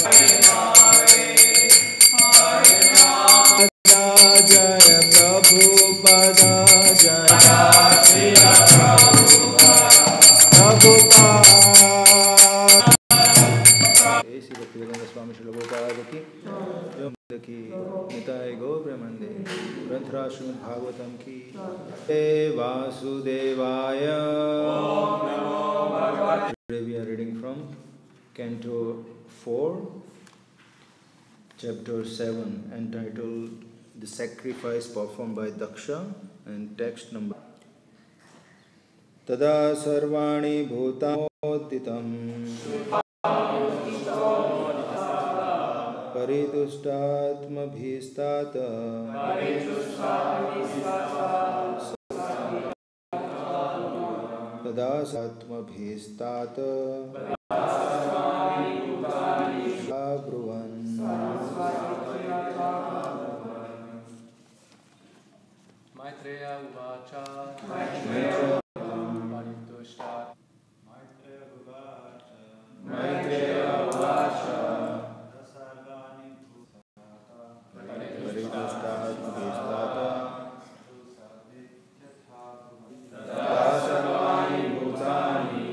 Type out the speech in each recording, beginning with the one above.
Jaya Prabhupada Jaya Prabhupada ऐसी भक्तिवेदांता स्वामी श्री प्रभुपाद की निताय गौर ब्रह्मंडे ग्रंथराज श्रीमद् भागवतम की वासुदेवाय. Today we are reading from Canto 4, Chapter 7, entitled The Sacrifice Performed by Daksha, and text number. Tada sarvani bhutanotitam paritushtatmabhistata tada satmabhistata abruvan. Maitreya uvacha paritushtat Maitreya uvacha paritushtatmabhistata dasarvani bhutani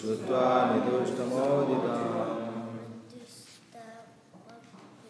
svamidussamoditam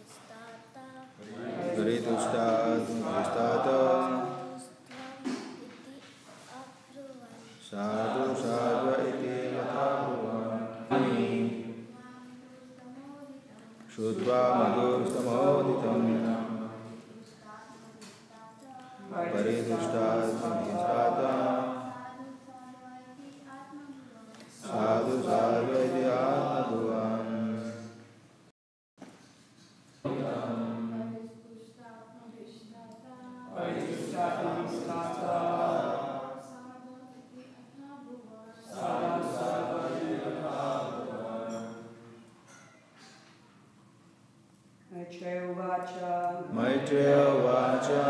Maitreya Vacha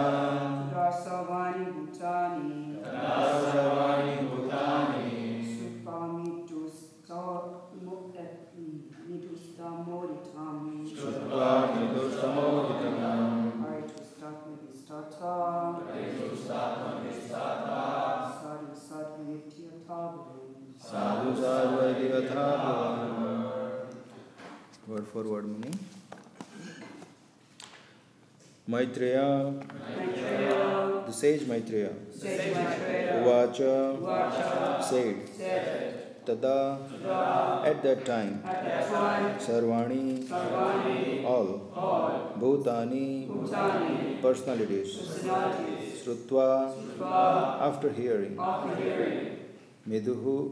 Dasarvani Bhutani Sutva Sadhu Sadhu. Word for word meaning. Maitreya, the sage Maitreya, Uvacha, said, Tada, at that time, Sarvani, all, Bhutani, personalities, Srutva, after hearing, Midhuhu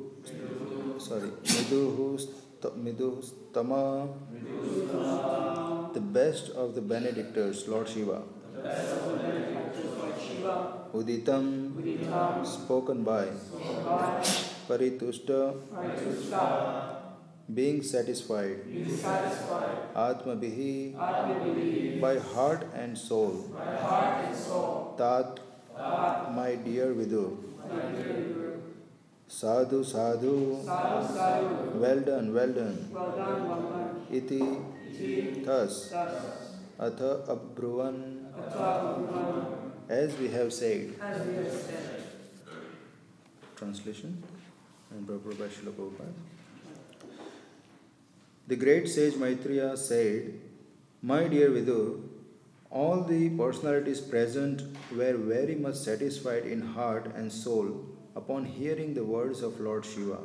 Stama, the best of the Benedictors, Lord Shiva. Uditam, spoken by. Paritushta, being satisfied. Atmabhihi, by heart and soul. Tat, my dear Vidur. Sadhu, sadhu, well done, well done. Iti, thus, atha abruvan, as we have said. Translation and Prabhupada Srila Prabhupada. The great sage Maitreya said, my dear Vidur, all the personalities present were very much satisfied in heart and soul upon hearing the words of Lord Shiva,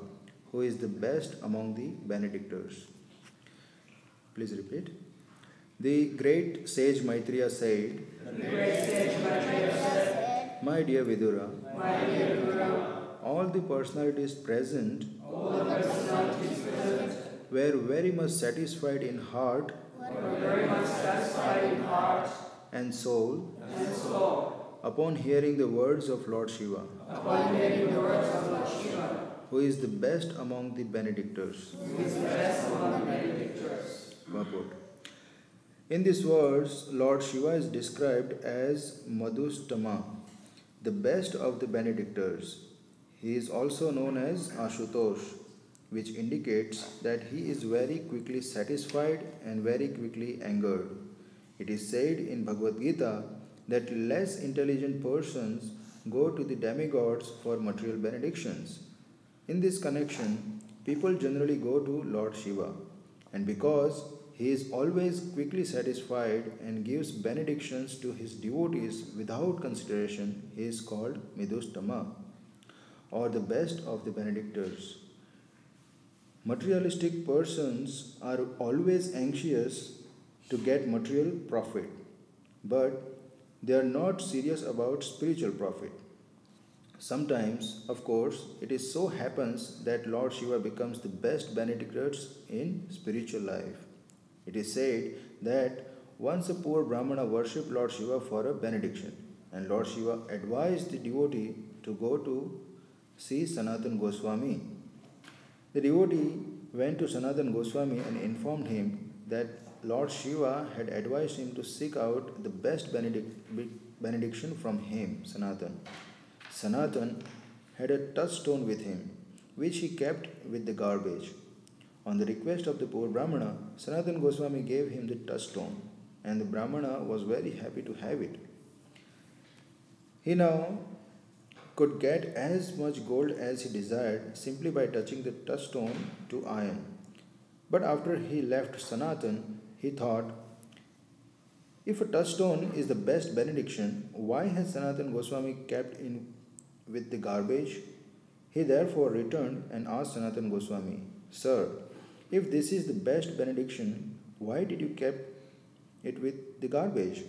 who is the best among the Benedictors. Please repeat. The great sage Maitreya said, my dear Vidura, all the personalities present were very much satisfied in heart and soul upon hearing the words of Lord Shiva, who is the best among the benedictors. Purport. In this verse, Lord Shiva is described as Madhustama, the best of the benedictors. He is also known as Ashutosh, which indicates that he is very quickly satisfied and very quickly angered. It is said in Bhagavad Gita that less intelligent persons go to the demigods for material benedictions. In this connection, people generally go to Lord Shiva, and because he is always quickly satisfied and gives benedictions to his devotees without consideration, he is called Midhustama, or the best of the benedictors. Materialistic persons are always anxious to get material profit, but they are not serious about spiritual profit. Sometimes, of course, it is so happens that Lord Shiva becomes the best benedictors in spiritual life. It is said that once a poor Brahmana worshipped Lord Shiva for a benediction, and Lord Shiva advised the devotee to go to see Sanatana Goswami. The devotee went to Sanatana Goswami and informed him that Lord Shiva had advised him to seek out the best benediction from him, Sanatana. Sanatana had a touchstone with him, which he kept with the garbage. On the request of the poor Brahmana, Sanatana Goswami gave him the touchstone, and the Brahmana was very happy to have it. He now could get as much gold as he desired simply by touching the touchstone to iron. But after he left Sanatana, he thought, if a touchstone is the best benediction, why has Sanatana Goswami kept in with the garbage? He therefore returned and asked Sanatana Goswami, Sir, if this is the best benediction, why did you keep it with the garbage?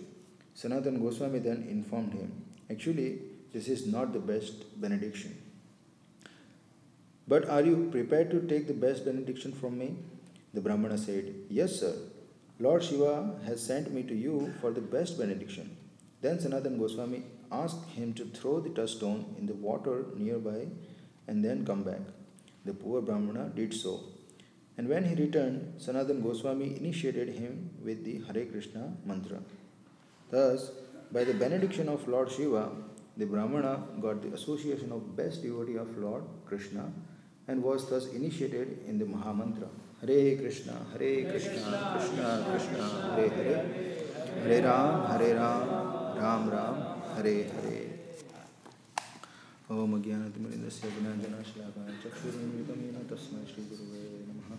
Sanatana Goswami then informed him, actually, this is not the best benediction. But are you prepared to take the best benediction from me? The Brahmana said, Yes, sir. Lord Shiva has sent me to you for the best benediction. Then Sanatana Goswami asked him to throw the touchstone in the water nearby and then come back. The poor Brahmana did so. And when he returned, Sanatana Goswami initiated him with the Hare Krishna mantra. Thus, by the benediction of Lord Shiva, the Brahmana got the association of best devotee of Lord Krishna and was thus initiated in the Mahamantra. Hare Krishna, Krishna Krishna, Hare Hare, Hare Ram, Ram Ram, Hare Hare. Om Jnanatimindasya Gnanjanashlakaya Chakshurunmitam Yena Tasmai Shri Guruve Namaha.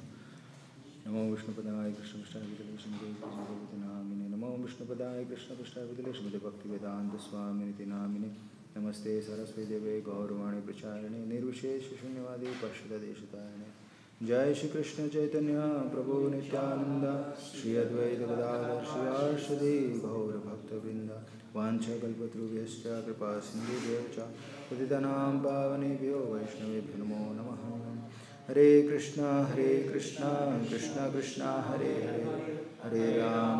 Namo Vishnupadaya Krishna Prasthaya Vidale Srimate Bhagavate Namine. Namo Vishnupadaya Krishna Prasthaya Vidale Srimate Bhaktivedanta Swami Namine. Namaste Saraswati Deve Gauravani Pracharane Nirvishesha Shunyavadi Pashada Deshatayane. Jaya Shri Krishna Chaitanya Prabhu Nityananda Shri Advaita Gadadhar Shri Arshadi Gaura Bhakta Vrinda Vancha Kalpatrubhyascha Kripa Sindhubhyascha Patitanam Pavanebhyo Vaishnavebhyo Namo Namaha. Hare Krishna, Krishna Krishna, Hare Hare, Hare Ram,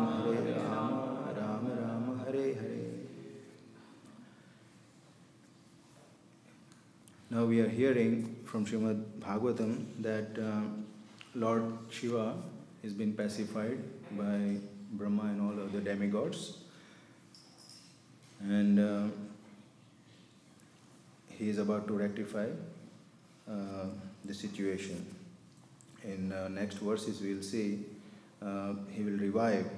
Ram Ram, Hare Hare. Now we are hearing from Śrīmad Bhāgavatam that Lord Shiva has been pacified by Brahma and all other demigods, and he is about to rectify the situation. In next verses we will see he will revive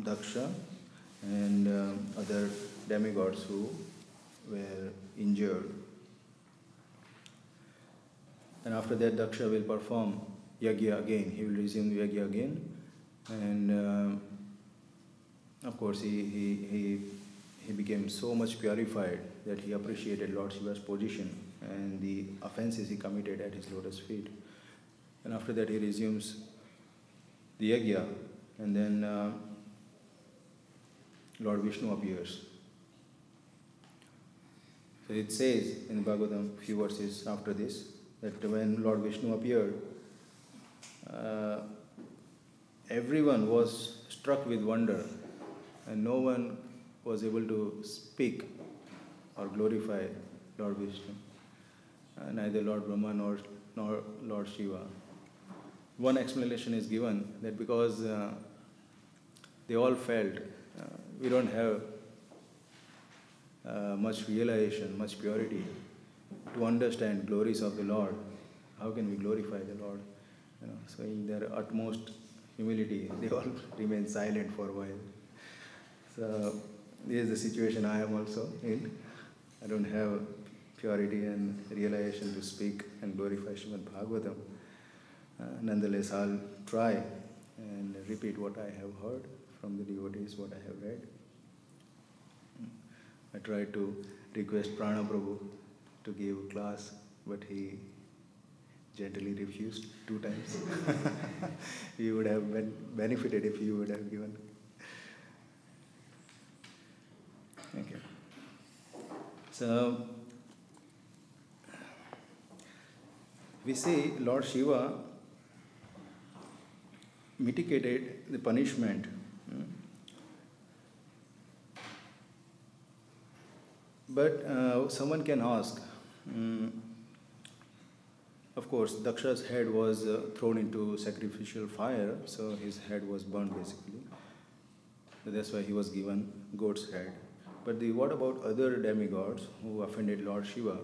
Daksha and other demigods who were injured. And after that Daksha will perform yagya again. He will resume the yagya again, and of course he became so much purified that he appreciated Lord Shiva's position and the offenses he committed at his lotus feet. And after that he resumes the yagya, and then Lord Vishnu appears. So it says in Bhagavatam, few verses after this, that when Lord Vishnu appeared, everyone was struck with wonder, and no one was able to speak or glorify Lord Vishnu, neither Lord Brahma nor Lord Shiva. One explanation is given that because they all felt we don't have much realization, much purity to understand glories of the Lord. How can we glorify the Lord? So in their utmost humility, they all remain silent for a while. So this is the situation I am also in. I don't have purity and realization to speak and glorify Śrīmad Bhāgavatam. Nonetheless, I'll try and repeat what I have heard from the devotees, what I have read. I tried to request Prana Prabhu to give class, but he gently refused 2 times. He would have benefited if he would have given. Okay. So, we see Lord Shiva mitigated the punishment. But someone can ask, of course, Daksha's head was thrown into sacrificial fire, so his head was burned basically. So that's why he was given goat's head. But what about other demigods who offended Lord Shiva?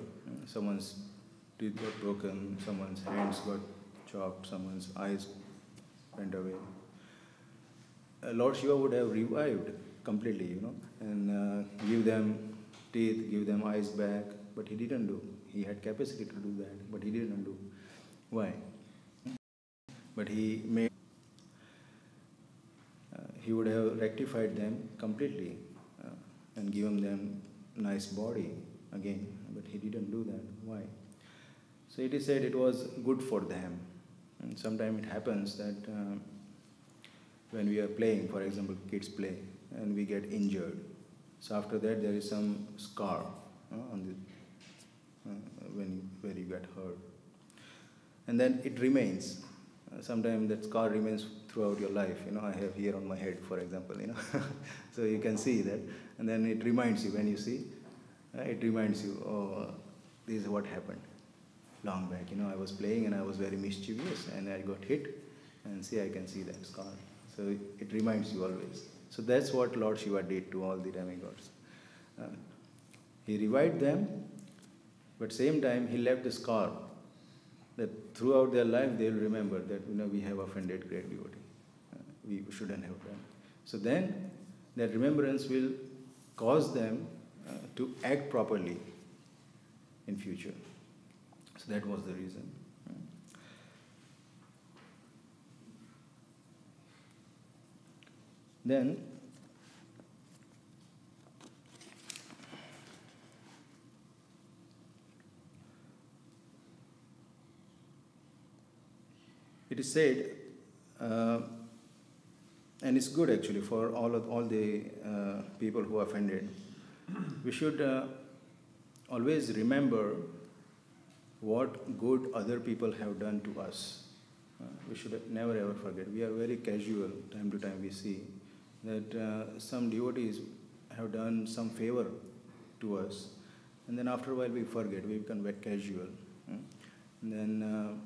Someone's teeth got broken, someone's hands got chopped, someone's eyes went away. Lord Shiva would have revived completely, and give them teeth, give them eyes back, but he didn't do. He had capacity to do that, but he didn't do. Why? But he would have rectified them completely and given them nice body again, but he didn't do that. Why? So it is said it was good for them. And sometimes it happens that when we are playing, for example, kids play, and we get injured. So after that there is some scar on the where you get hurt. And then it remains. Sometimes that scar remains throughout your life. I have here on my head, for example, So you can see that. And then it reminds you, when you see, it reminds you, oh, this is what happened long back. I was playing and I was very mischievous and I got hit. And see, I can see that scar. So it reminds you always. So that's what Lord Shiva did to all the demigods. He revived them, but same time he left the scar that throughout their life they will remember that we have offended great devotee. We shouldn't have done. So then that remembrance will cause them to act properly in future. So that was the reason. Then it is said, and it's good actually for all the people who offended. We should always remember what good other people have done to us. We should never ever forget. We are very casual, time to time we see that some devotees have done some favor to us, and then after a while we forget, we become very casual. And then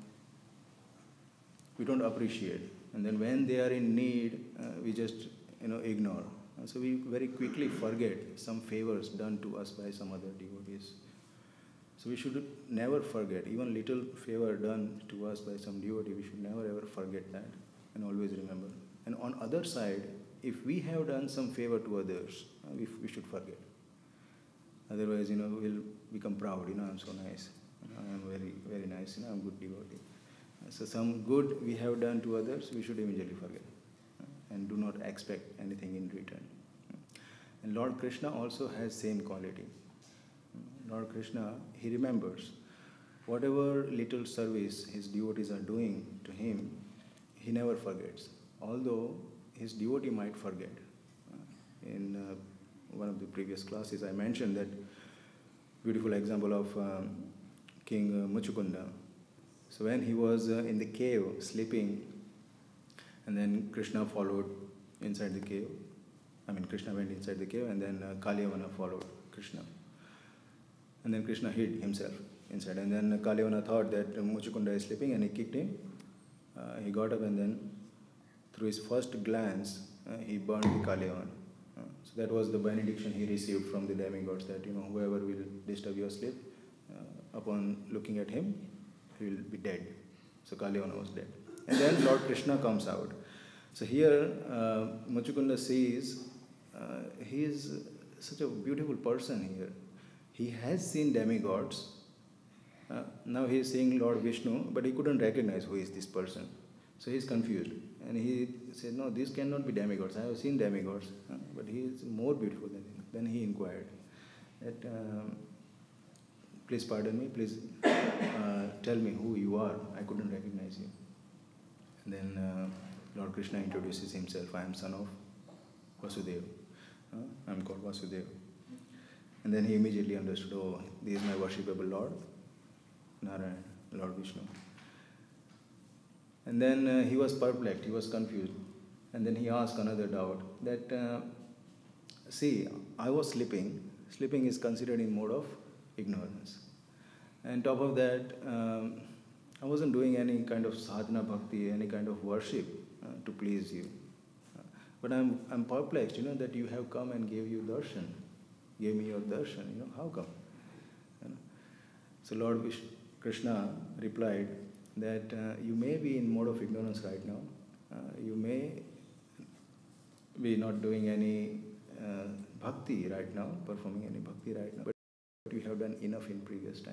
we don't appreciate. And then when they are in need, we just ignore. So we very quickly forget some favors done to us by some other devotees. So we should never forget, even little favor done to us by some devotee, we should never ever forget that and always remember. And on other side, if we have done some favor to others, we should forget. Otherwise, we'll become proud, I'm so nice, I am very, very nice, I'm a good devotee. So some good we have done to others, we should immediately forget and do not expect anything in return. And Lord Krishna also has same quality. Lord Krishna, he remembers whatever little service his devotees are doing to him, he never forgets. Although his devotee might forget. In one of the previous classes, I mentioned that beautiful example of King Muchukunda. So when he was in the cave sleeping, and then Krishna followed inside the cave. Krishna went inside the cave, and then Kalyavana followed Krishna. And then Krishna hid himself inside. And then Kalyavana thought that Muchukunda is sleeping and he kicked him. He got up and then through his first glance, he burned the Kalyavana. So that was the benediction he received from the demigods, that whoever will disturb your sleep, upon looking at him, he will be dead. So Kalyavana was dead. And then Lord Krishna comes out. So here Muchukunda sees he is such a beautiful person here. He has seen demigods. Now he is seeing Lord Vishnu, but he couldn't recognize who is this person. So he is confused. And he said, no, these cannot be demigods. I have seen demigods, but he is more beautiful than him. Then he inquired that, please pardon me, please tell me who you are. I couldn't recognize you. And then Lord Krishna introduces himself. I am son of Vasudeva. I am called Vasudeva. And then he immediately understood, oh, this is my worshipable Lord, Narayan, Lord Vishnu. And then he was perplexed, he was confused. And then he asked another doubt, that, see, I was sleeping. Sleeping is considered in mode of ignorance. And top of that, I wasn't doing any kind of sadhana bhakti, any kind of worship to please you. But I'm perplexed, that you have come and gave you darshan. Gave me your darshan, how come? So Lord Krishna replied that you may be in mode of ignorance right now. You may be not doing any bhakti right now, performing any bhakti right now, but you have done enough in previously.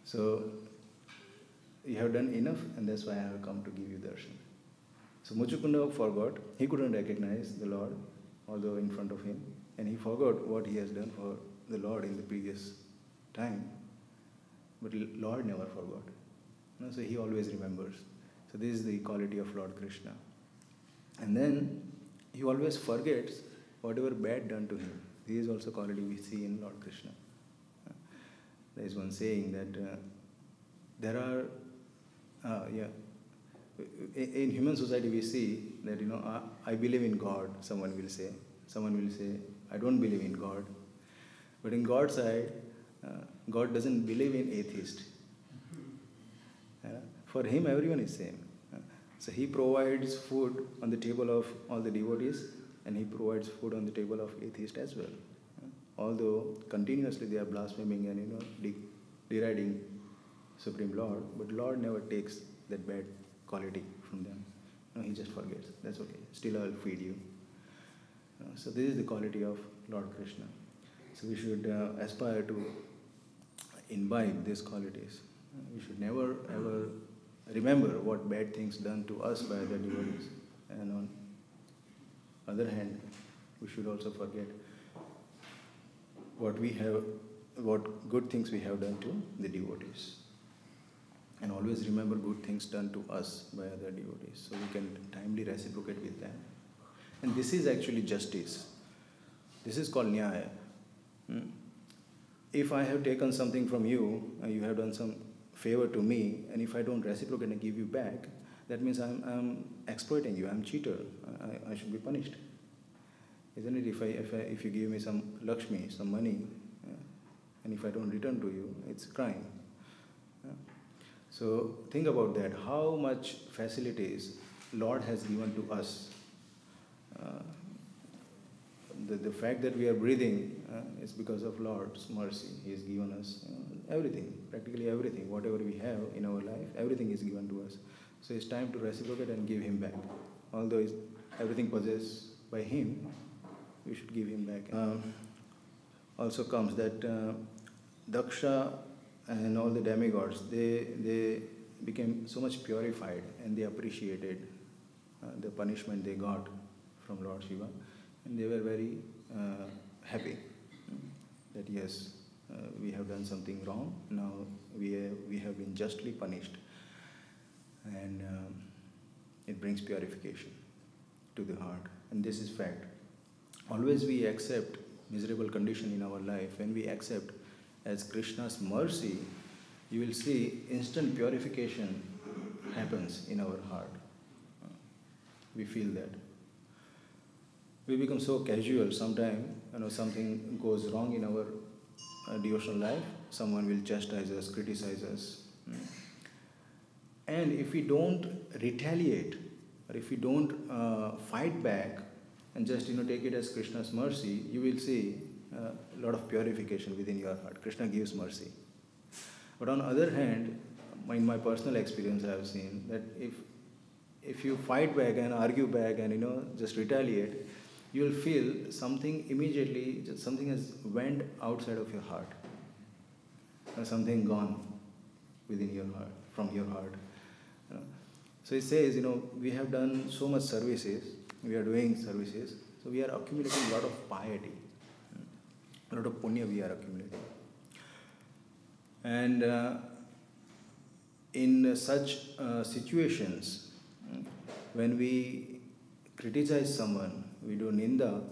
So you have done enough, and that's why I have come to give you darshan. So Muchukunda forgot. He couldn't recognize the Lord, although in front of him, and he forgot what he has done for the Lord in the previous time. But Lord never forgot. So he always remembers. So this is the quality of Lord Krishna. And then he always forgets whatever bad done to him. This is also quality we see in Lord Krishna. There is one saying that there are, in human society we see that, I believe in God, someone will say. Someone will say, I don't believe in God. But in God's side, God doesn't believe in atheists. For him, everyone is same. So he provides food on the table of all the devotees, and he provides food on the table of atheists as well. Although continuously they are blaspheming and deriding Supreme Lord, but Lord never takes that bad quality from them. He just forgets. That's okay. Still I will feed you. So this is the quality of Lord Krishna. So we should aspire to imbibe these qualities. We should never ever remember what bad things done to us by other devotees. And on the other hand, we should also forget what good things we have done to the devotees. And always remember good things done to us by other devotees, so we can timely reciprocate with them. And this is actually justice. This is called Nyaya. If I have taken something from you, and you have done some favor to me, and if I don't reciprocate and give you back, that means I'm exploiting you, I'm a cheater, I should be punished. Isn't it? If you give me some Lakshmi, some money, and if I don't return to you, it's crime. So think about that, how much facilities Lord has given to us. The fact that we are breathing is because of Lord's mercy. He has given us everything, practically everything, whatever we have in our life, everything is given to us. So it's time to reciprocate and give Him back. Although everything possessed by Him, we should give Him back. Also comes that Daksha and all the demigods, they became so much purified, and they appreciated the punishment they got from Lord Shiva, and they were very happy that yes, we have done something wrong, now we have been justly punished, and it brings purification to the heart. And this is fact. Always we accept miserable condition in our life. When we accept as Krishna's mercy, you will see instant purification happens in our heart. We feel that. we become so casual. Sometimes, something goes wrong in our devotional life. Someone will chastise us, criticize us. And if we don't retaliate, or if we don't fight back, and just take it as Krishna's mercy, you will see a lot of purification within your heart. Krishna gives mercy. But on the other hand, in my personal experience, I have seen that if you fight back and argue back and just retaliate, you will feel something immediately, something has went outside of your heart, or something gone within your heart, from your heart. So it says, we have done so much services, we are doing services, so we are accumulating a lot of piety, a lot of punya we are accumulating. And in such situations, when we criticize someone, we do ninda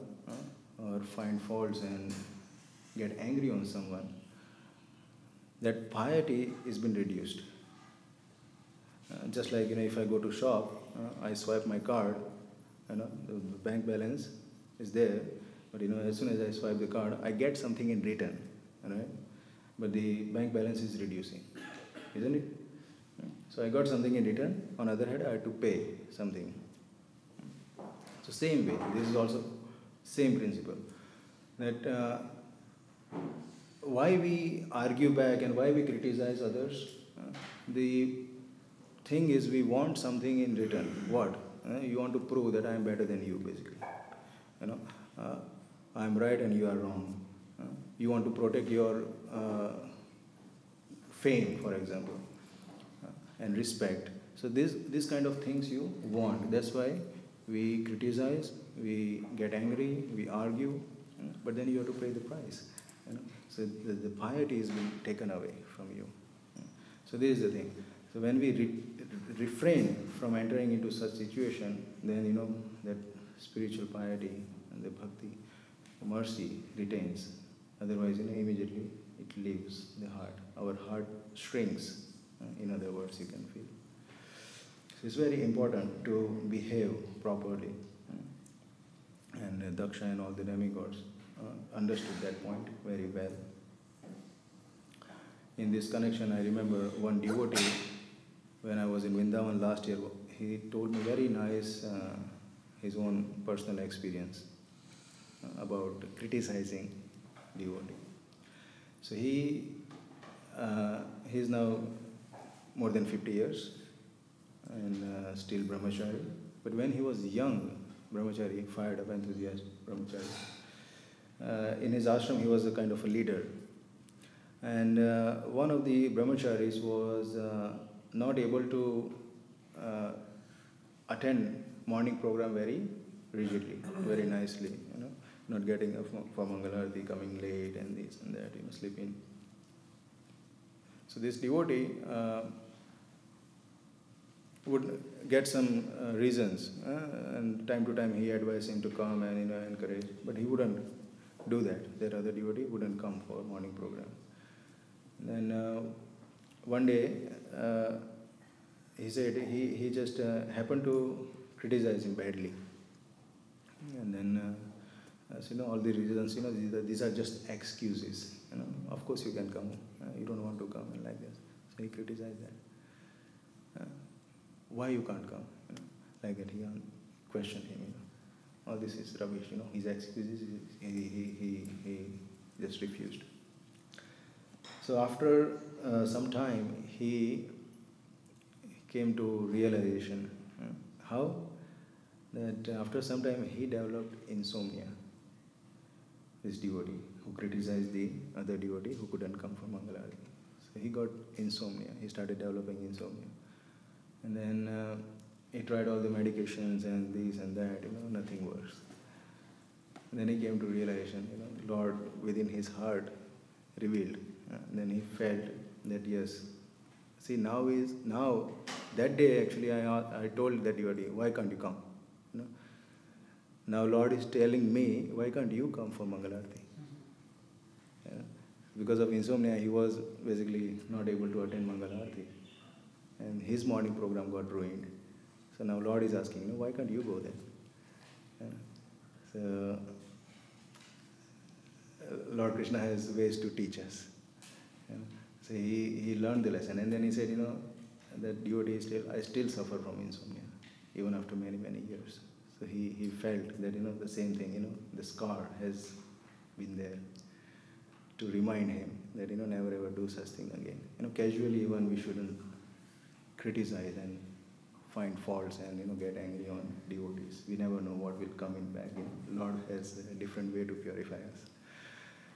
or find faults and get angry on someone, that piety has been reduced. Just like, if I go to shop, I swipe my card, the bank balance is there, but as soon as I swipe the card, I get something in return, right? But the bank balance is reducing, isn't it? So I got something in return. On the other hand, I had to pay something. So same way, this is also same principle. That why we argue back and why we criticize others, the thing is we want something in return. What? You want to prove that I am better than you, basically. I am right and you are wrong. You want to protect your fame, for example, and respect. So this kind of things you want. That's why we criticize, we get angry, we argue, but then you have to pay the price. So the piety is being taken away from you. So this is the thing. So when we refrain from entering into such situation, then that spiritual piety and the bhakti, mercy retains. Otherwise, immediately it leaves the heart. Our heart shrinks. In other words, you can feel. So it's very important to behave properly. And Daksha and all the demigods understood that point very well. In this connection, I remember one devotee, when I was in Vrindavan last year, he told me very nice his own personal experience about criticizing devotee. So he is now more than 50 years and still Brahmachari. But when he was young, Brahmachari, fired up, enthusiast Brahmachari, in his ashram he was a kind of a leader. And one of the Brahmacharis was not able to attend morning program very rigidly, very nicely, not getting up for Mangalarti, coming late and this and that, sleeping. So this devotee would get some reasons, and time to time he advised him to come and encourage, but he wouldn't do that. That other devotee wouldn't come for morning program. Then one day he said he just happened to criticize him badly, and then all the reasons, these are just excuses. Of course you can come. You don't want to come, and like this. So he criticized that. Why you can't come? Like that. He questioned him. All this is rubbish. His excuses. He just refused. So after some time, he came to realization. How? That after some time he developed insomnia. This devotee who criticized the other devotee who couldn't come for Mangalarti. So he got insomnia. He started developing insomnia. And then he tried all the medications and this and that, nothing works. And then he came to realization, Lord within his heart revealed. And then he felt that yes. See, now that day actually I told that devotee, why can't you come? Now Lord is telling me, why can't you come for Mangalarti? Because of insomnia, he was basically not able to attend Mangalarti. And his morning program got ruined. So now Lord is asking, why can't you go there? So Lord Krishna has ways to teach us. You know. So he learned the lesson, and then he said, that devotee I still suffer from insomnia, even after many, many years. So he felt that, the same thing, the scar has been there to remind him that, never ever do such thing again. Casually even we shouldn't criticize and find faults and, get angry on devotees. We never know what will come in back. Lord has a different way to purify us.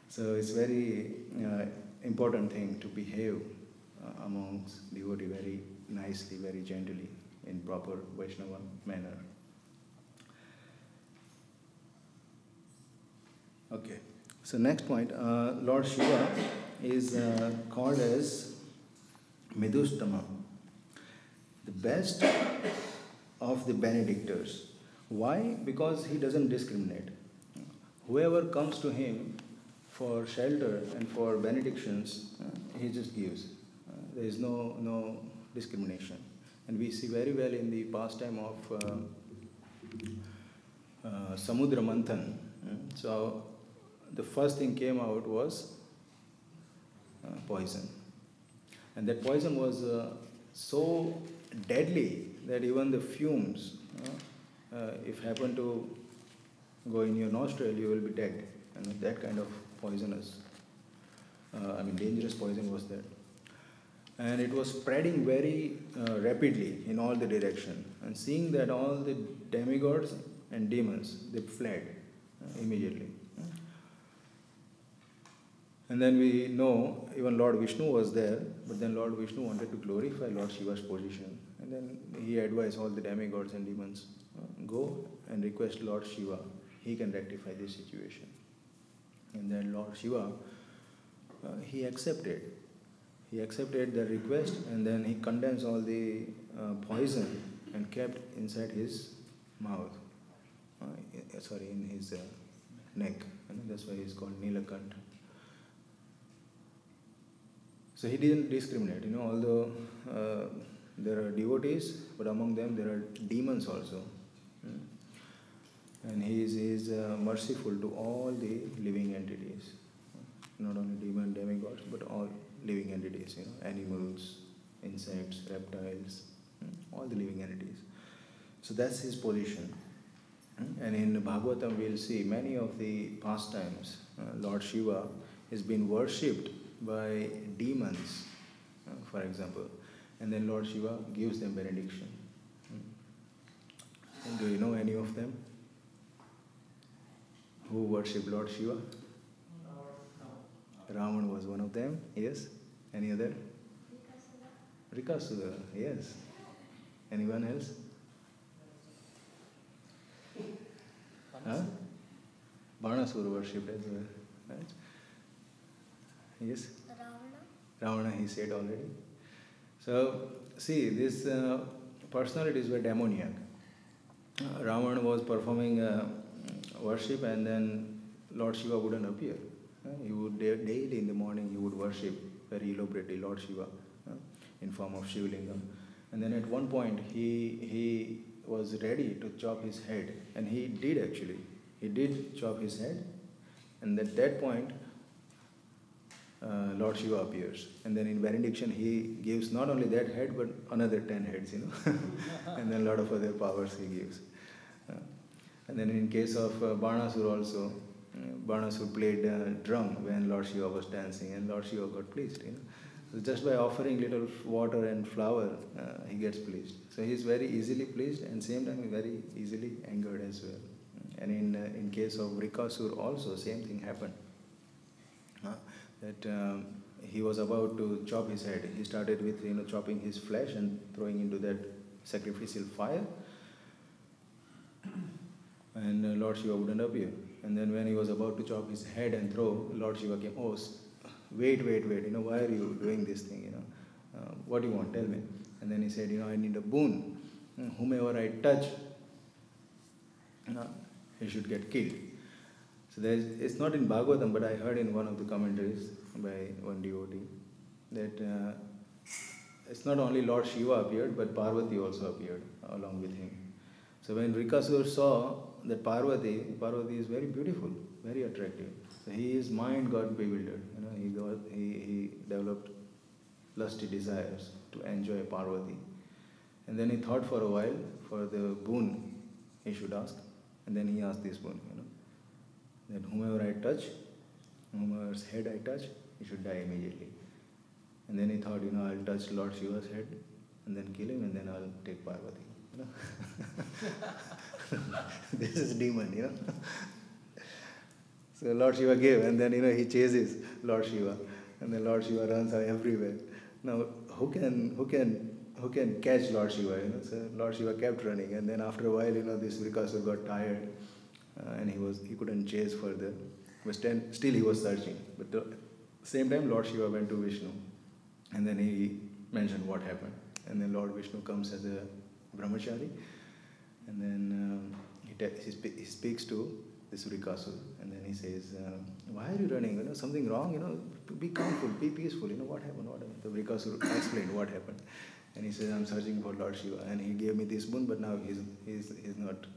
So it's very important thing to behave amongst devotee very nicely, very gently, in proper Vaishnava manner. Okay. So next point, Lord Shiva is called as Midustama, the best of the benedictors. Why? Because he doesn't discriminate. Whoever comes to him for shelter and for benedictions, he just gives. There is no discrimination. And we see very well in the pastime of Samudra Manthan. So the first thing came out was poison. And that poison was so deadly that even the fumes, if happen to go in your nostril, you will be dead. And that kind of poisonous, dangerous poison was that. And it was spreading very rapidly in all the direction. And seeing that, all the demigods and demons, they fled immediately. And then we know even Lord Vishnu was there, but then Lord Vishnu wanted to glorify Lord Shiva's position. And then he advised all the demigods and demons, go and request Lord Shiva. He can rectify this situation. And then Lord Shiva, he accepted. He accepted the request, and then he condensed all the poison and kept inside his mouth. In his neck. And that's why he's called Nilakanta. So he didn't discriminate, although there are devotees, but among them there are demons also. And he is merciful to all the living entities. Not only demon, demigods, but all living entities, animals, insects, reptiles, all the living entities. So that's his position. And in Bhagavatam we'll see many of the pastimes, Lord Shiva has been worshipped by demons, for example, and then Lord Shiva gives them benediction. And do you know any of them who worship Lord Shiva? Ravan was one of them, yes. Any other? Rikasura, yes. Anyone else? Huh? Banasura worshipped as well, right? Yes? Ravana, he said already. So, see, these personalities were demoniac. Ravana was performing worship, and then Lord Shiva wouldn't appear. He would daily in the morning he would worship very elaborately Lord Shiva in form of Shivlingam. And then at one point he was ready to chop his head, and he did actually. He did chop his head, and at that point Lord Shiva appears. And then in benediction he gives not only that head but another 10 heads, and then a lot of other powers he gives. And then in case of Banasur also, Banasur played drum when Lord Shiva was dancing, and Lord Shiva got pleased. So just by offering little water and flower, he gets pleased. So he is very easily pleased, and same time very easily angered as well. And in case of Vrikasur also, same thing happened. That he was about to chop his head. He started with chopping his flesh and throwing into that sacrificial fire. And Lord Shiva wouldn't appear. And then when he was about to chop his head and throw, Lord Shiva came, oh, wait, why are you doing this thing, what do you want, tell me. And then he said, I need a boon. Whomever I touch, he should get killed. So it's not in Bhagavatam, but I heard in one of the commentaries by one devotee that it's not only Lord Shiva appeared, but Parvati also appeared along with him. So when Vrikasur saw that Parvati is very beautiful, very attractive. So his mind got bewildered. He developed lusty desires to enjoy Parvati. And then he thought for a while for the boon he should ask. And then he asked this boon, that whomever I touch, whomever's head I touch, he should die immediately. And then he thought, I'll touch Lord Shiva's head and then kill him and then I'll take Parvati. This is demon, So Lord Shiva gave, and then he chases Lord Shiva, and then Lord Shiva runs everywhere. Now who can catch Lord Shiva? So Lord Shiva kept running, and then after a while, this Vrikasur got tired, and he couldn't chase further. But still he was searching. But at the same time, Lord Shiva went to Vishnu, and then he mentioned what happened. And then Lord Vishnu comes as a Brahmachari, and then he speaks to this Vrikasur, and then he says, why are you running? Something wrong? Be calmful, be peaceful. What happened? The Vrikasur explained what happened, and he says, I'm searching for Lord Shiva, and he gave me this boon, but now he's not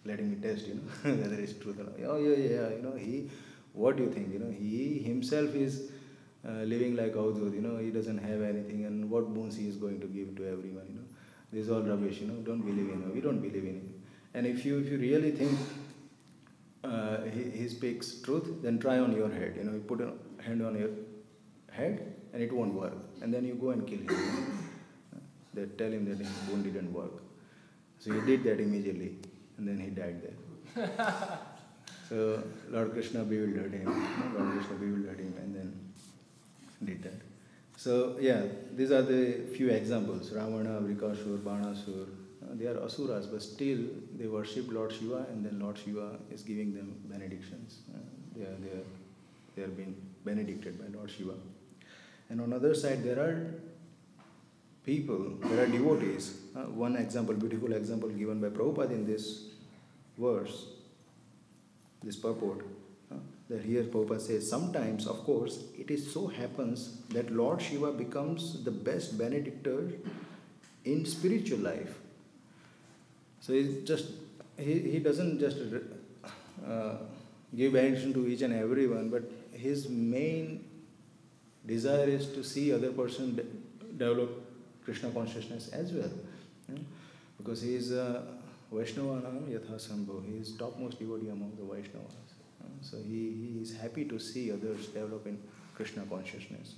letting me test, whether it's truth or not. Oh yeah. What do you think? He himself is living like Avdut. He doesn't have anything, and what boons he is going to give to everyone? This is all rubbish. Don't believe in him. We don't believe in him. And if you really think he speaks truth, then try on your head. You put a hand on your head, and it won't work. And then you go and kill him. They tell him that his boon didn't work. So he did that immediately, and then he died there. So Lord Krishna bewildered him. And then did that. So these are the few examples. Ravana, Vrikasur, Banasur. They are asuras, but still they worship Lord Shiva, and then Lord Shiva is giving them benedictions. They are being benedicted by Lord Shiva. And on the other side, there are devotees. One example, beautiful example given by Prabhupada in this verse, this purport, that here Prabhupada says, sometimes, of course, it is so happens that Lord Shiva becomes the best benedictor in spiritual life. So he doesn't just give benediction to each and everyone, but his main desire is to see other person develop Krishna consciousness as well. Because he is Vaishnavanam Yatha Sambho. He is topmost devotee among the Vaishnavas. So he is happy to see others develop in Krishna consciousness.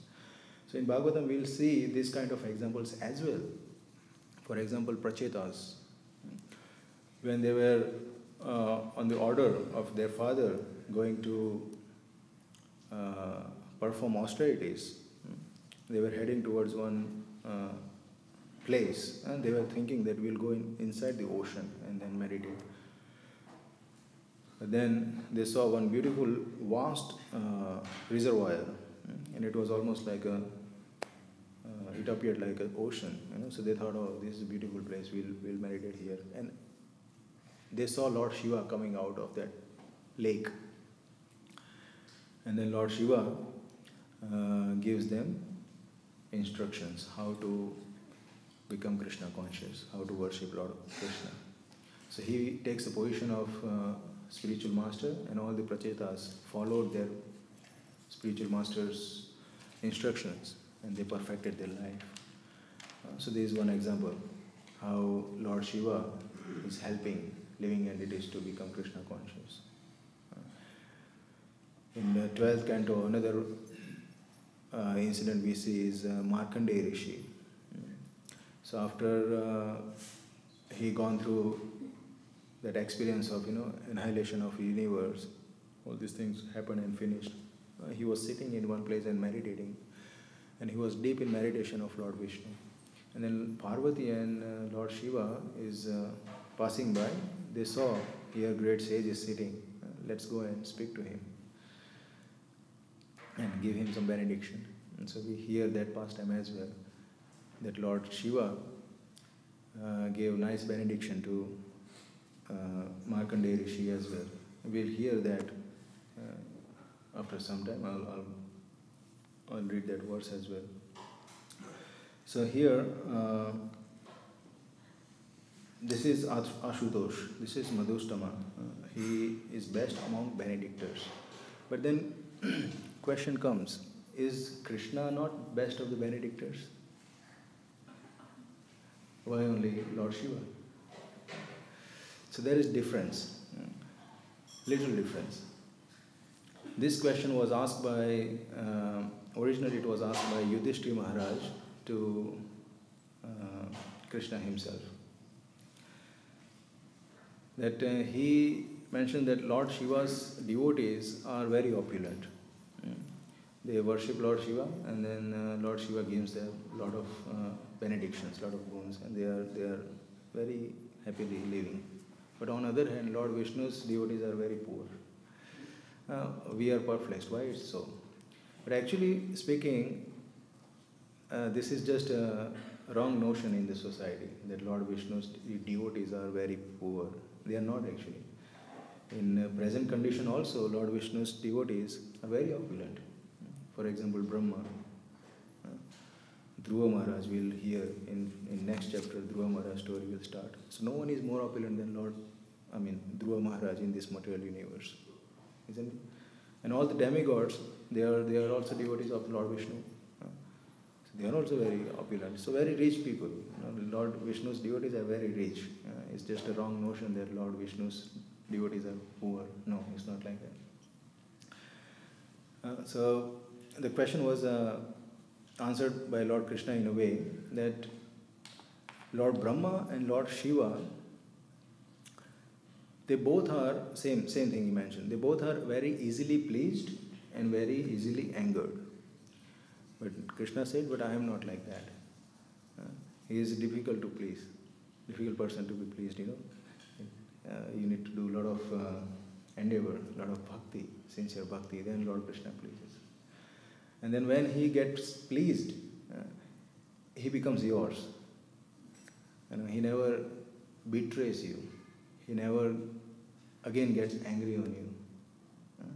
So in Bhagavatam we will see these kind of examples as well. For example, Prachetas. When they were on the order of their father going to perform austerities, they were heading towards one place, and they were thinking that we'll go inside the ocean and then meditate. But then they saw one beautiful, vast reservoir, and it was almost like it appeared like an ocean. So they thought, oh, this is a beautiful place, we'll meditate here. And they saw Lord Shiva coming out of that lake. And then Lord Shiva gives them instructions how to become Krishna conscious, how to worship Lord Krishna. So he takes the position of spiritual master, and all the Prachetas followed their spiritual master's instructions, and they perfected their life. So this is one example how Lord Shiva is helping living entities to become Krishna conscious. In the 12th canto, another incident we see is Markandeya Rishi. So after he gone through that experience of annihilation of universe, all these things happened and finished. He was sitting in one place and meditating, and he was deep in meditation of Lord Vishnu. And then Parvati and Lord Shiva is passing by. They saw here great sage is sitting. Let's go and speak to him and give him some benediction. And so we hear that pastime as well, that Lord Shiva gave nice benediction to Markandeya Rishi as well. We'll hear that after some time. I'll read that verse as well. So here this is Ashutosh, this is Madhustama. He is best among Benedictors. But then question comes, is Krishna not best of the Benedictors? Why only Lord Shiva? So there is difference, little difference. This question was asked by, originally it was asked by Yudhishthira Maharaj to Krishna himself. That he mentioned that Lord Shiva's devotees are very opulent. They worship Lord Shiva, and then Lord Shiva gives them a lot of benedictions, a lot of boons, and they are very happily living. But on the other hand, Lord Vishnu's devotees are very poor. We are perplexed. Why it's so? But actually speaking, this is just a wrong notion in the society that Lord Vishnu's devotees are very poor. They are not actually. In present condition also, Lord Vishnu's devotees are very opulent. For example, Brahma. Dhruva Maharaj will hear in next chapter, Dhruva Maharaj story will start. So no one is more opulent than Dhruva Maharaj in this material universe. Isn't it? And all the demigods, they are also devotees of Lord Vishnu. So they are also very opulent. So very rich people. Lord Vishnu's devotees are very rich. It's just a wrong notion that Lord Vishnu's devotees are poor. No, it's not like that. So the question was answered by Lord Krishna in a way that Lord Brahma and Lord Shiva, they both are, same thing he mentioned, they both are very easily pleased and very easily angered. But Krishna said, but I am not like that. He is difficult to please, difficult person to be pleased, you need to do a lot of endeavor, a lot of bhakti, sincere bhakti, then Lord Krishna pleases. And then when he gets pleased, he becomes yours. He never betrays you. He never again gets angry on you.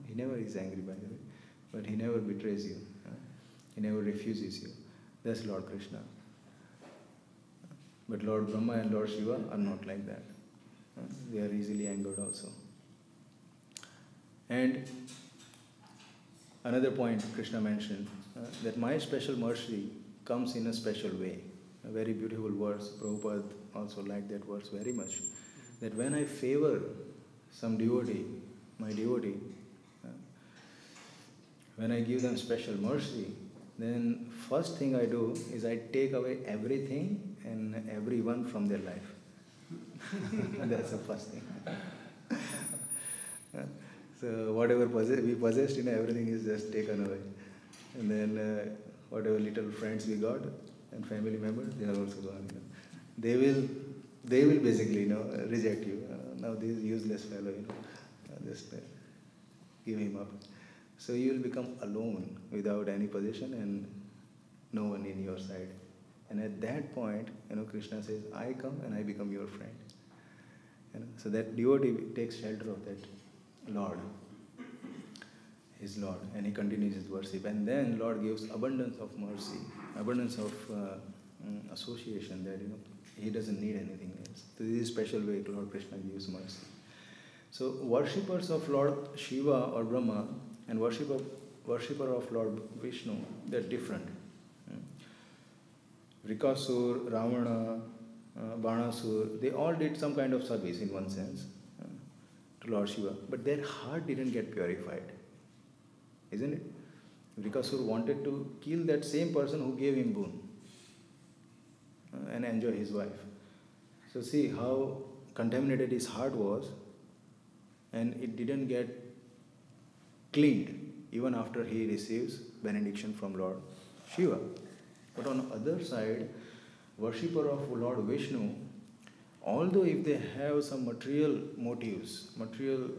He never is angry, by the way, but he never betrays you. He never refuses you. That's Lord Krishna. But Lord Brahma and Lord Shiva are not like that. They are easily angered also. And another point Krishna mentioned, that my special mercy comes in a special way. A very beautiful verse. Prabhupada also liked that verse very much. That when I favor some devotee, my devotee, when I give them special mercy, then first thing I do is I take away everything and everyone from their life. That's the first thing. So whatever we possessed, everything is just taken away. And then whatever little friends we got and family members, they are also gone. They will basically reject you. Now this useless fellow, just give him up. So you will become alone without any possession and no one in your side. And at that point, Krishna says, I come and I become your friend. So that devotee takes shelter of that Lord, his Lord, and he continues his worship. And then Lord gives abundance of mercy, abundance of association that he doesn't need anything else. So this is a special way Lord Krishna gives mercy. So worshippers of Lord Shiva or Brahma and worshipper of Lord Vishnu, they're different. Vrikasur, Ravana, Banasur, they all did some kind of service in one sense to Lord Shiva, but their heart didn't get purified, isn't it? Vrikasur wanted to kill that same person who gave him boon and enjoy his wife. So see how contaminated his heart was, and it didn't get cleaned even after he receives benediction from Lord Shiva. But on the other side, worshipper of Lord Vishnu, although if they have some material motives, material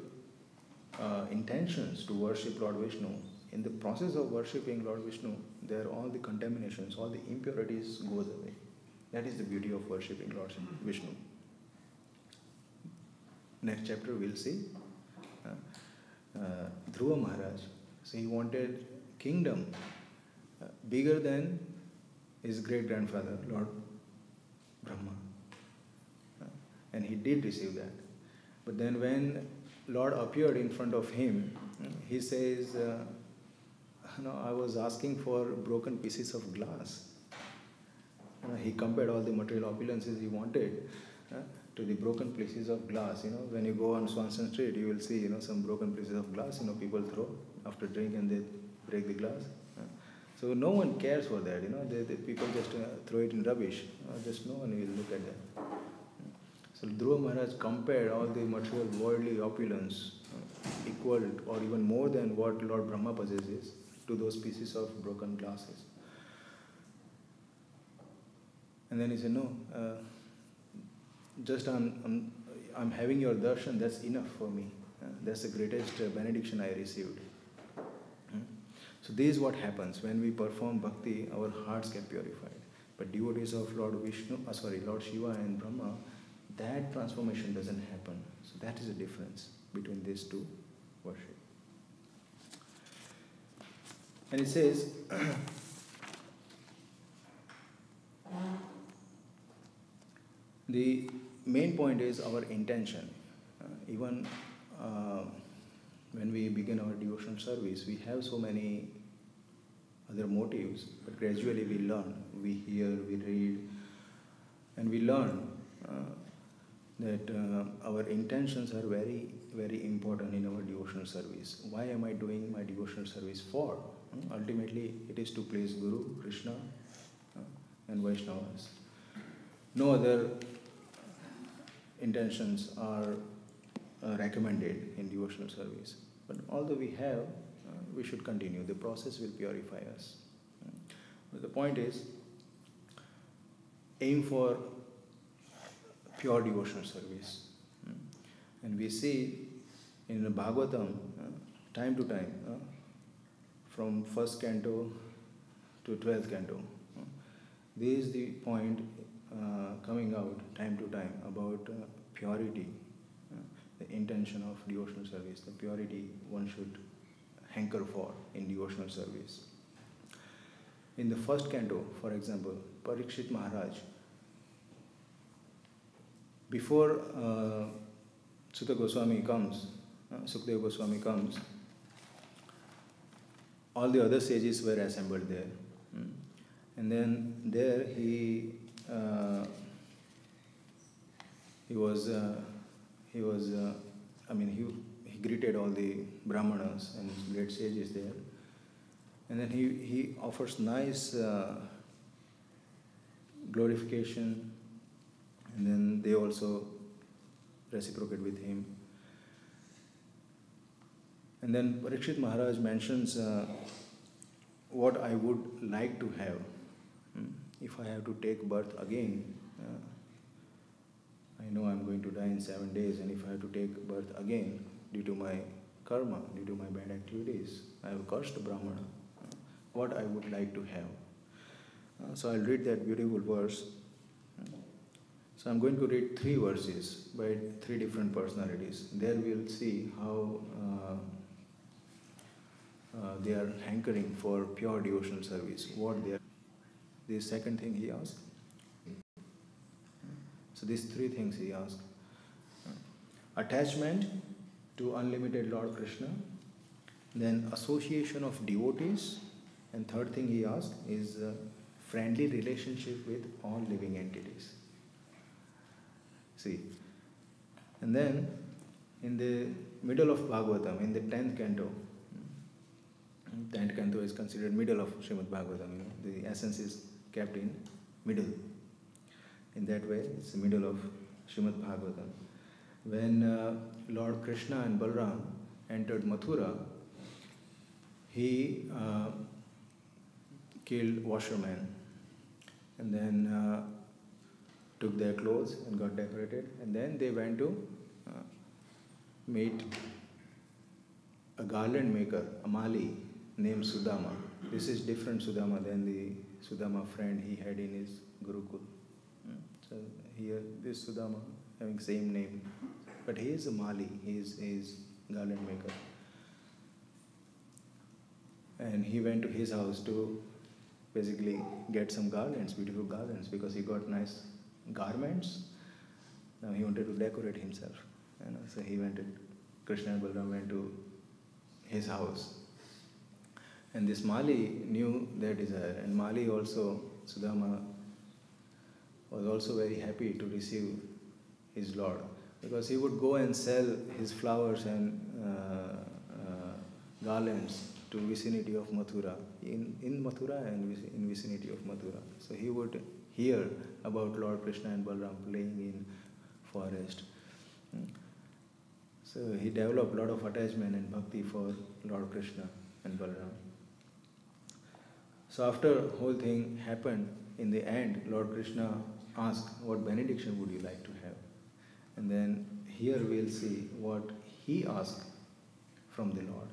intentions to worship Lord Vishnu, in the process of worshipping Lord Vishnu, there all the contaminations, all the impurities goes away. That is the beauty of worshipping Lord Vishnu. Next chapter we'll see Dhruva Maharaj. So he wanted kingdom bigger than his great-grandfather, Lord Brahma. And he did receive that. But then when Lord appeared in front of him, he says, I was asking for broken pieces of glass. He compared all the material opulences he wanted to the broken pieces of glass. When you go on Swanson Street, you will see, some broken pieces of glass, people throw after drink and they break the glass. So no one cares for that, the people just throw it in rubbish. Just no one will look at that. So Dhruva Maharaj compared all the material worldly opulence equal or even more than what Lord Brahma possesses to those pieces of broken glasses. And then he said, no, just I'm having your darshan, that's enough for me. That's the greatest benediction I received. So this is what happens when we perform bhakti, our hearts get purified. But devotees of Lord Shiva and Brahma, that transformation doesn't happen. So that is the difference between these two worship. And it says, the main point is our intention. Even when we begin our devotional service, we have so many other motives, but gradually we learn. We hear, we read, and we learn that our intentions are very, very important in our devotional service. Why am I doing my devotional service for? Ultimately, it is to please Guru, Krishna, and Vaishnavas. No other intentions are recommended in devotional service. But although we have, we should continue. The process will purify us. But the point is, aim for pure devotional service. And we see in the Bhagavatam, time to time, from first canto to 12th canto, this is the point coming out time to time about purity, the intention of devotional service, the purity one should hanker for in devotional service. In the first canto, for example, Parikshit Maharaj, before Sukadeva Goswami comes, all the other sages were assembled there. And then there he greeted all the Brahmanas and great sages there. And then he offers nice glorification, and then they also reciprocate with him. And then Parikshit Maharaj mentions what I would like to have. If I have to take birth again, I know I'm going to die in 7 days, and if I have to take birth again due to my karma, due to my bad activities, I have cursed Brahmana. What I would like to have. So I'll read that beautiful verse. So I'm going to read 3 verses by 3 different personalities. There we'll see how they are hankering for pure devotional service. What they are. The second thing he asked. So these 3 things he asked. Attachment to unlimited Lord Krishna, then association of devotees, and third thing he asked is friendly relationship with all living entities. See, and then in the middle of Bhagavatam, in the 10th canto, 10th canto is considered middle of Śrīmad Bhāgavatam. The essence is kept in middle. In that way, it's the middle of Śrīmad Bhāgavatam. When Lord Krishna and Balram entered Mathura, he killed washermen and then took their clothes and got decorated, and then they went to meet a garland maker, a Mali, named Sudama. This is different Sudama than the Sudama friend he had in his Gurukul. So here, this Sudama having same name, but he is a Mali, he is garland maker. And he went to his house to basically get some garlands, beautiful garlands, because he got nice garments, He wanted to decorate himself. So he went to, Krishna and Balaram went to his house. And this Mali knew their desire, and Mali also, Sudama, was also very happy to receive his Lord, because he would go and sell his flowers and garlands to vicinity of Mathura, in Mathura and in vicinity of Mathura. So he would hear about Lord Krishna and Balaram playing in forest. So he developed a lot of attachment and bhakti for Lord Krishna and Balaram. So after the whole thing happened, in the end, Lord Krishna asked, what benediction would you like to have? And then here we'll see what he asked from the Lord.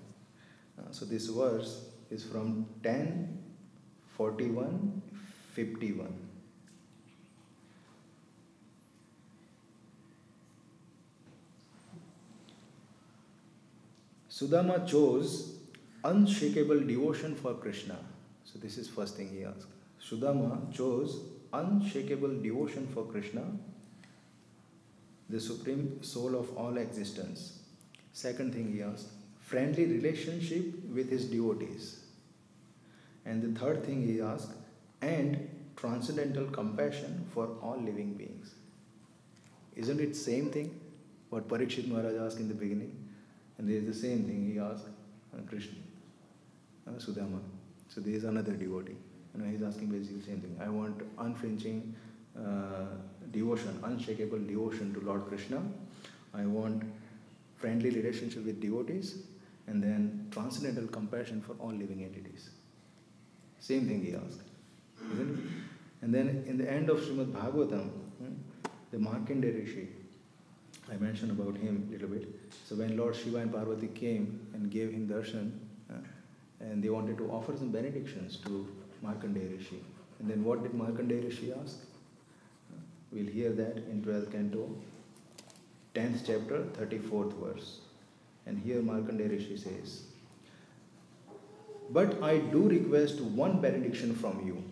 So this verse is from 10:41:51. Sudama chose unshakable devotion for Krishna. So this is first thing he asked. Sudama chose unshakable devotion for Krishna, the supreme soul of all existence. Second thing he asked, friendly relationship with his devotees. And the third thing he asked, and transcendental compassion for all living beings. Isn't it same thing what Parikshit Maharaj asked in the beginning? And there is the same thing he asked Krishna, Sudama. So there is another devotee. He's asking basically the same thing. I want unflinching devotion, unshakable devotion to Lord Krishna. I want friendly relationship with devotees, and then transcendental compassion for all living entities. Same thing he asked, isn't it? And then in the end of Śrīmad Bhāgavatam, the Markandeya Rishi, I mentioned about him a little bit. So when Lord Shiva and Parvati came and gave him darshan, and they wanted to offer some benedictions to Markandeya Rishi. And then what did Markandeya Rishi ask? We'll hear that in 12th canto, 10th chapter, 34th verse. And here Markandeya Rishi says, but I do request one benediction from you.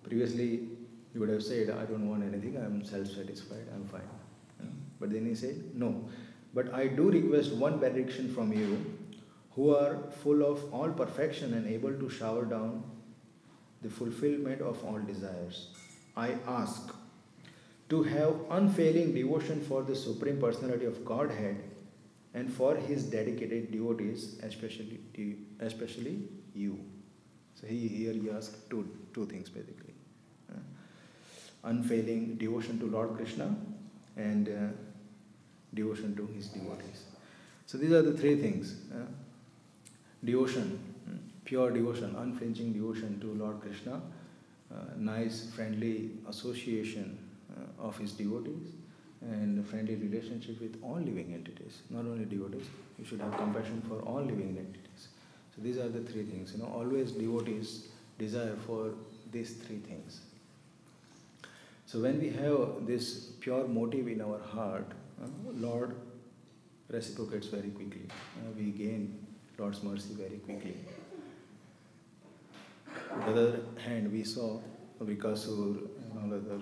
Previously, he would have said, I don't want anything, I am self-satisfied, I am fine. But then he said, no, but I do request one benediction from you, who are full of all perfection and able to shower down the fulfillment of all desires. I ask to have unfailing devotion for the Supreme Personality of Godhead and for his dedicated devotees, especially you. So here he asks two things basically. Unfailing devotion to Lord Krishna and devotion to his devotees. So these are the three things. Devotion, pure devotion, unflinching devotion to Lord Krishna, nice friendly association of his devotees, and friendly relationship with all living entities, not only devotees. You should have compassion for all living entities. So these are the three things. Always devotees desire for these three things. So when we have this pure motive in our heart, Lord reciprocates very quickly. We gain Lord's mercy very quickly. On the other hand, we saw Vikasur and all other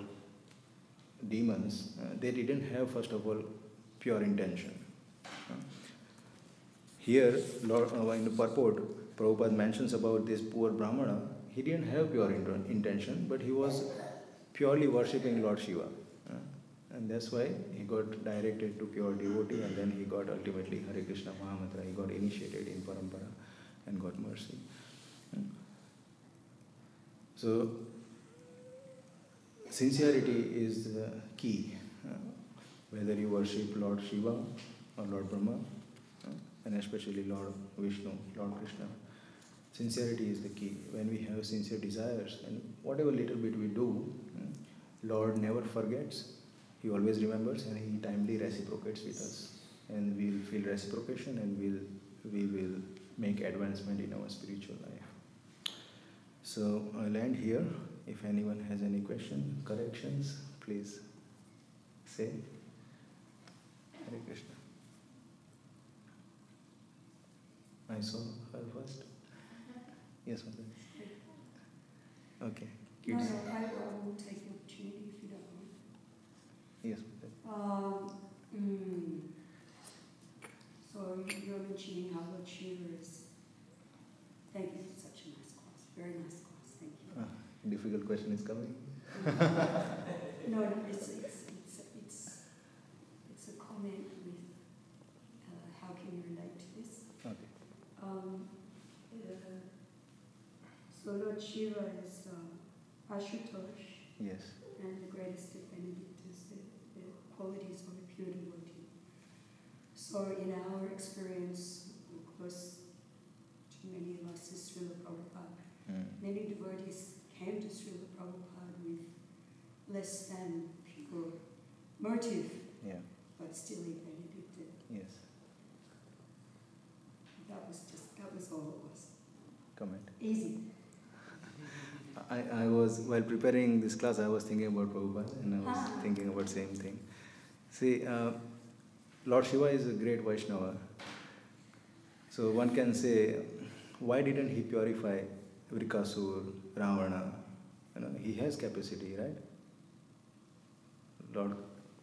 demons. They didn't have, first of all, pure intention. Here, Lord, in the purport, Prabhupada mentions about this poor Brahmana. He didn't have pure intention, but he was purely worshipping Lord Shiva. And that's why he got directed to pure devotee, and then he got ultimately Hare Krishna Mahamantra. He got initiated in Parampara and got mercy. So, sincerity is the key. Whether you worship Lord Shiva or Lord Brahma, and especially Lord Vishnu, Lord Krishna, sincerity is the key. When we have sincere desires, and whatever little bit we do, Lord never forgets. He always remembers, and he timely reciprocates with us. And we will feel reciprocation, and we will make advancement in our spiritual life. So I'll end here. If anyone has any question, corrections, please say. Hare Krishna. I saw her first. Yes, Mother. Okay. Kids. No, I will take the opportunity if you don't mind. Yes. So you're mentioning how Lord Shiva is. Thank you for such a nice class. Very nice class. Thank you. Difficult question is coming. No, it's a comment with how can you relate to this? Okay. So Lord Shiva is Ashutosh, Yes. and the greatest of Benedictus, the qualities of a pure devotee. So in our experience, close to many of us is Srila Prabhupada. Many devotees came to Srila Prabhupada with less than pure motive, Yeah. but still he benedicted. Yes. That was all it was. Comment. Easy. I was, while preparing this class, I was thinking about Prabhupada and I was thinking about same thing. See, Lord Shiva is a great Vaishnava. So one can say, why didn't he purify Vrikasur, Ravana? He has capacity, right? Lord,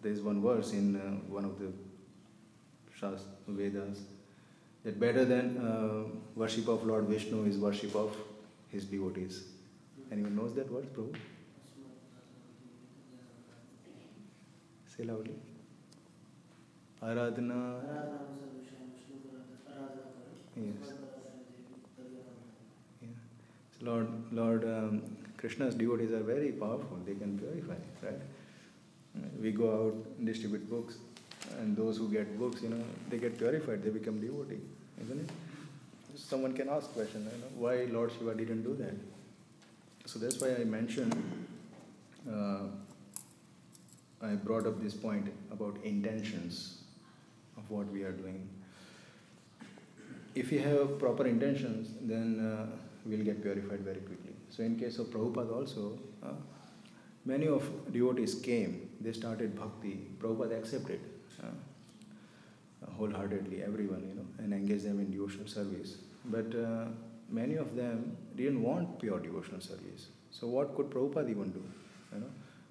there is one verse in one of the Vedas that better than worship of Lord Vishnu is worship of his devotees. Anyone knows that word, Prabhu? Say loudly. Aradhana. Yes. Yeah. So Lord Krishna's devotees are very powerful. They can purify, right? We go out and distribute books, and those who get books, they get purified. They become devotee, isn't it? Someone can ask question, why Lord Shiva didn't do that? So that's why I mentioned, I brought up this point about intentions of what we are doing. If we have proper intentions, then we'll get purified very quickly. So in case of Prabhupada also, many of devotees came, they started bhakti, Prabhupada accepted wholeheartedly, everyone, and engaged them in devotional service. But many of them didn't want pure devotional service. So what could Prabhupada even do?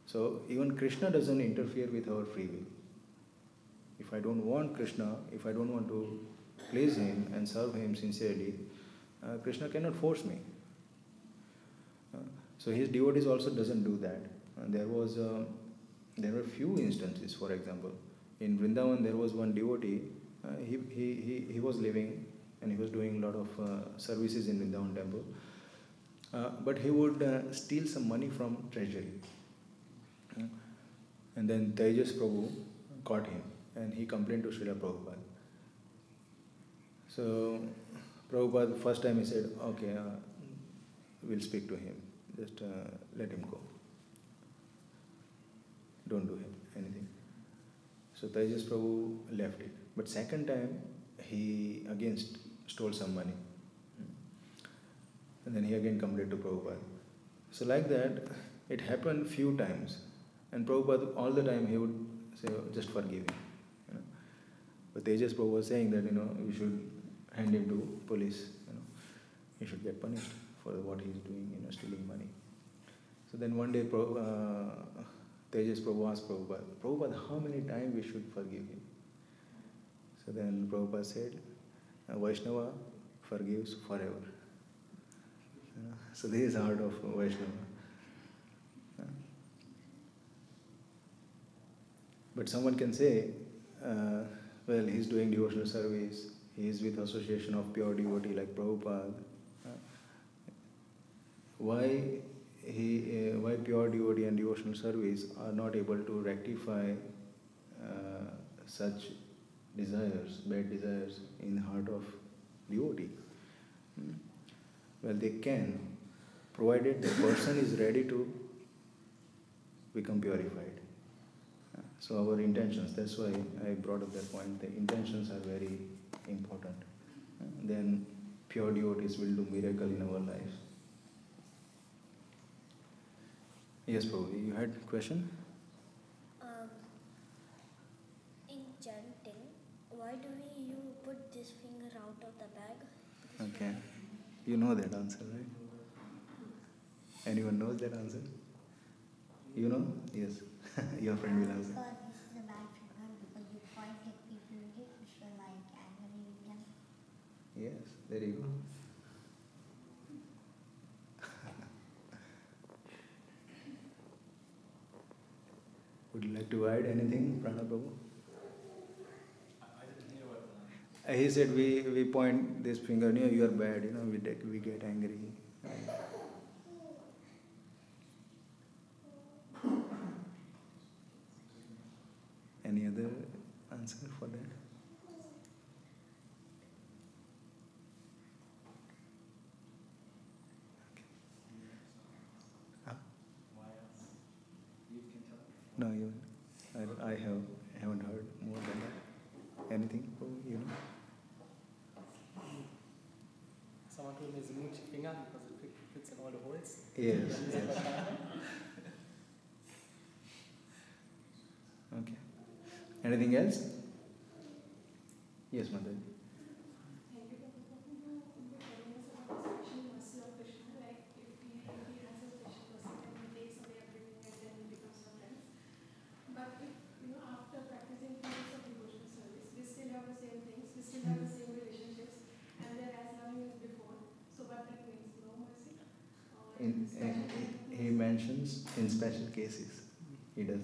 So even Krishna doesn't interfere with our free will. If I don't want Krishna, if I don't want to please him and serve him sincerely, Krishna cannot force me. So his devotees also doesn't do that. There were few instances. For example, in Vrindavan there was one devotee. He was living and he was doing a lot of services in Vrindavan temple. But he would steal some money from treasury. And then Tejas Prabhu caught him and he complained to Srila Prabhupada. So Prabhupada, first time he said, okay, we'll speak to him. Just let him go. Don't do him anything. So Tejas Prabhu left it. But second time, he again stole some money. And then he again complained to Prabhupada. So like that, it happened few times. And Prabhupada, all the time, he would say, just forgive him. But Tejas Prabhu was saying that, we should hand him to police. He should get punished for what he is doing, stealing money. So then one day, Tejas Prabhu asked Prabhupada, Prabhupada, how many times we should forgive him? So then Prabhupada said, Vaishnava forgives forever. So this is the heart of Vaishnava. But someone can say, well, he's doing devotional service, he is with association of pure devotee like Prabhupada. Why pure devotee and devotional service are not able to rectify such desires, bad desires in the heart of devotee? Well, they can, provided the person is ready to become purified. So our intentions, that's why I brought up that point, the intentions are very important. Then pure devotees will do miracle in our lives. Yes, Prabhu, you had a question? In chanting, why do you put this finger out of the bag? Okay. You know that answer, right? Anyone knows that answer? You know? Yes. Your friend will answer. There you go. Would you like to add anything, Pranab Prabhu? I didn't hear what. He said we point this finger, you are bad, we get angry. Any other answer for that? No, I haven't heard more than that. Anything? Someone told me it's a moochie finger because it fits in all the holes. Yes. Okay. Anything else? Yes, Mother. He mentions in special cases he does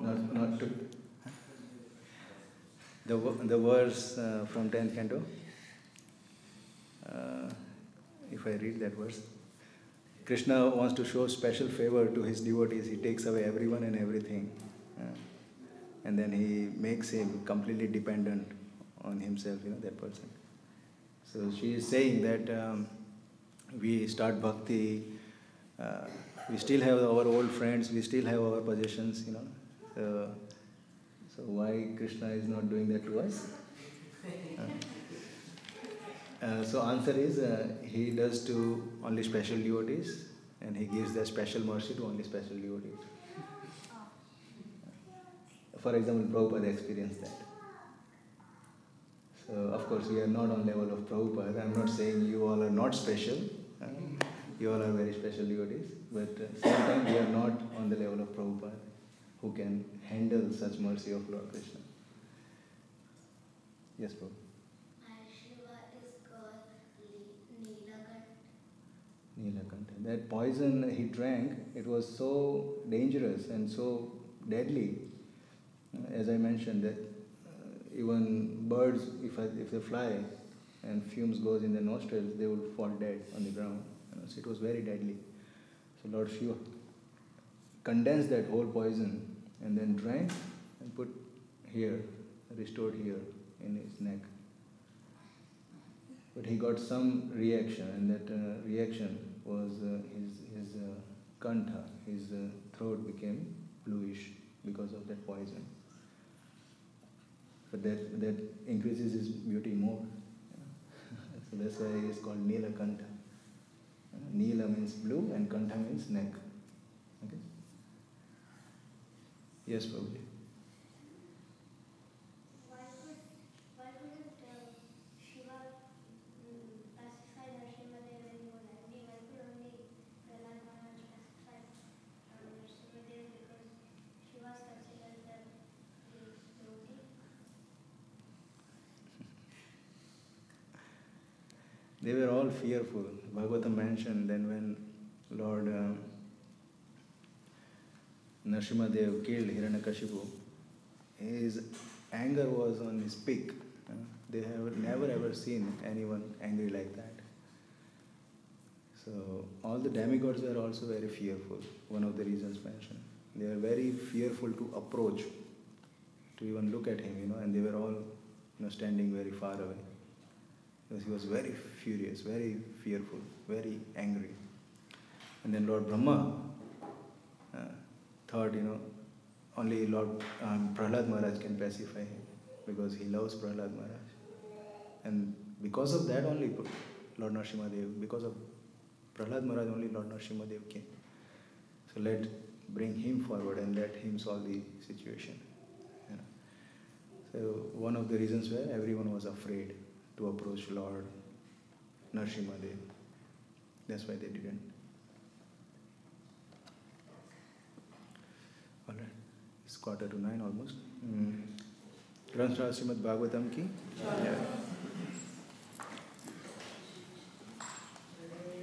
that. Not to. The verse from 10th canto. If I read that verse, Krishna wants to show special favor to his devotees. He takes away everyone and everything, and then he makes him completely dependent on himself. That person. So she is saying that. We start bhakti, we still have our old friends, we still have our possessions, So why Krishna is not doing that to us? So answer is, he does to only special devotees, and he gives the special mercy to only special devotees. For example, Prabhupada experienced that. So of course we are not on level of Prabhupada. I am not saying you all are not special. You all are very special devotees, but same time we are not on the level of Prabhupada, who can handle such mercy of Lord Krishna. Yes, Prabhu. Shiva is called Nilakanta. Nilakanta. That poison he drank, it was so dangerous and so deadly. As I mentioned, that even birds, if they fly and fumes goes in their nostrils, they would fall dead on the ground. So it was very deadly. So Lord Shiva condensed that whole poison and then drank and put here, restored here in his neck. But he got some reaction, and that reaction was his kantha, his throat became bluish because of that poison. But that increases his beauty more. So that's why he is called Nilakanta. Nila means blue and Kantha means neck. Okay? Yes, Prabhuji. Why couldn't Shiva pacify Narasimhadev when he was angry? Why could only Prahlad Maharaj pacify Narasimhadev, because Shiva is considered the devotee? They were all fearful. Bhagavatam mentioned then when Lord Narasimhadev killed Hiranyakashipu, his anger was on his peak. They have never ever seen anyone angry like that. So all the demigods were also very fearful. One of the reasons mentioned. They were very fearful to approach, to even look at him, and they were all standing very far away. Because he was very furious, very fearful, very angry. And then Lord Brahma thought, only Lord Prahlad Maharaj can pacify him, because he loves Prahlad Maharaj. And because of that only Lord Narasimhadev, because of Prahlad Maharaj only Lord Narasimhadev came. So bring him forward and let him solve the situation. So one of the reasons where everyone was afraid to approach Lord Narasimhadev. That's why they didn't. Alright, it's 8:45 almost. Grandstand Śrīmad Bhāgavatam ki. Yeah.